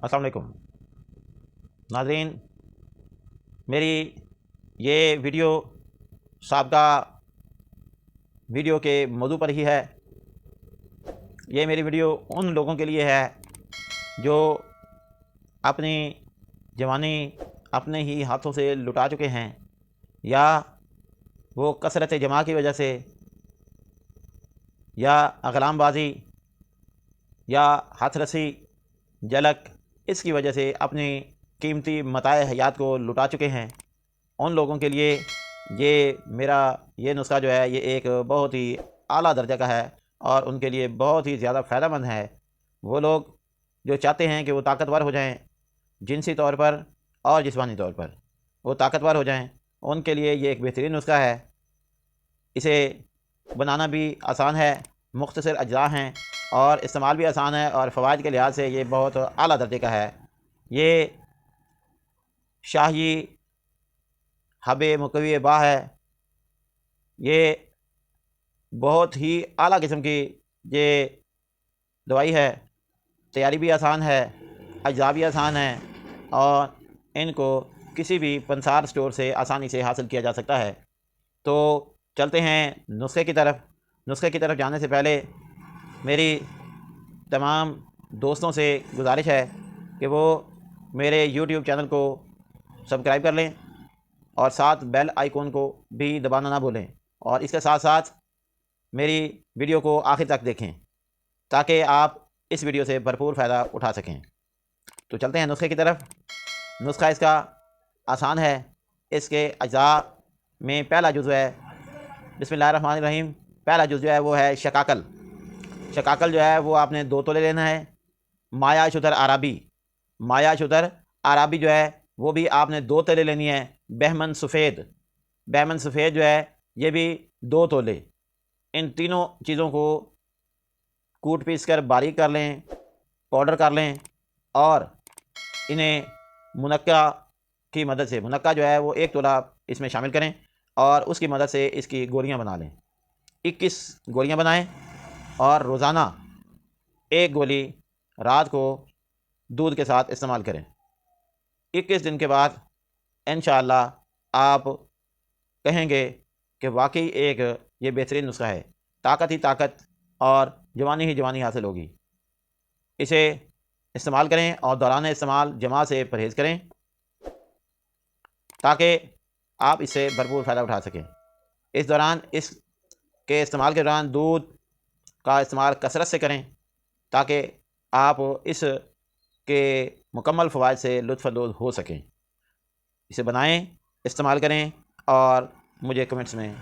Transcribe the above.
السلام علیکم ناظرین، میری یہ ویڈیو سابقہ ویڈیو کے موضوع پر ہی ہے۔ یہ میری ویڈیو ان لوگوں کے لیے ہے جو اپنی جوانی اپنے ہی ہاتھوں سے لٹا چکے ہیں، یا وہ کثرت جمع کی وجہ سے، یا اقلام بازی، یا ہاتھ رسی، جلک، اس کی وجہ سے اپنی قیمتی متاع حیات کو لٹا چکے ہیں۔ ان لوگوں کے لیے یہ میرا یہ نسخہ جو ہے یہ ایک بہت ہی اعلیٰ درجہ کا ہے، اور ان کے لیے بہت ہی زیادہ فائدہ مند ہے۔ وہ لوگ جو چاہتے ہیں کہ وہ طاقتور ہو جائیں، جنسی طور پر اور جسمانی طور پر وہ طاقتور ہو جائیں، ان کے لیے یہ ایک بہترین نسخہ ہے۔ اسے بنانا بھی آسان ہے، مختصر اجزاء ہیں، اور استعمال بھی آسان ہے، اور فوائد کے لحاظ سے یہ بہت اعلیٰ درجے کا ہے۔ یہ شاہی حب مقوی با ہے۔ یہ بہت ہی اعلیٰ قسم کی یہ دوائی ہے۔ تیاری بھی آسان ہے، اجزاء بھی آسان ہیں، اور ان کو کسی بھی پنسار سٹور سے آسانی سے حاصل کیا جا سکتا ہے۔ تو چلتے ہیں نسخے کی طرف۔ نسخے کی طرف جانے سے پہلے میری تمام دوستوں سے گزارش ہے کہ وہ میرے یوٹیوب چینل کو سبسکرائب کر لیں، اور ساتھ بیل آئیکن کو بھی دبانا نہ بھولیں، اور اس کے ساتھ ساتھ میری ویڈیو کو آخر تک دیکھیں تاکہ آپ اس ویڈیو سے بھرپور فائدہ اٹھا سکیں۔ تو چلتے ہیں نسخے کی طرف۔ نسخہ اس کا آسان ہے۔ اس کے اجزاء میں پہلا جزو ہے، بسم اللہ الرحمن الرحیم، پہلا جزو جو ہے وہ ہے شقاقل۔ شقاقل جو ہے وہ آپ نے 2 تولے لینا ہے۔ مایا شتر عربی، مایا شتر عربی جو ہے وہ بھی آپ نے 2 تولے لینی ہے۔ بہمن سفید، بہمن سفید جو ہے یہ بھی 2 تولے۔ ان تینوں چیزوں کو کوٹ پیس کر باریک کر لیں، پاؤڈر کر لیں، اور انہیں منقع کی مدد سے، منقع جو ہے وہ 1 تولہ اس میں شامل کریں، اور اس کی مدد سے اس کی گولیاں بنا لیں۔ 21 گولیاں بنائیں، اور روزانہ 1 گولی رات کو دودھ کے ساتھ استعمال کریں۔ 21 دن کے بعد انشاءاللہ آپ کہیں گے کہ واقعی ایک یہ بہترین نسخہ ہے، طاقت ہی طاقت اور جوانی ہی جوانی حاصل ہوگی۔ اسے استعمال کریں، اور دوران استعمال جماع سے پرہیز کریں تاکہ آپ اس سے بھرپور فائدہ اٹھا سکیں۔ اس دوران، اس کے استعمال کے دوران دودھ کا استعمال کثرت سے کریں تاکہ آپ اس کے مکمل فوائد سے لطف اندوز ہو سکیں۔ اسے بنائیں، استعمال کریں، اور مجھے کمنٹس میں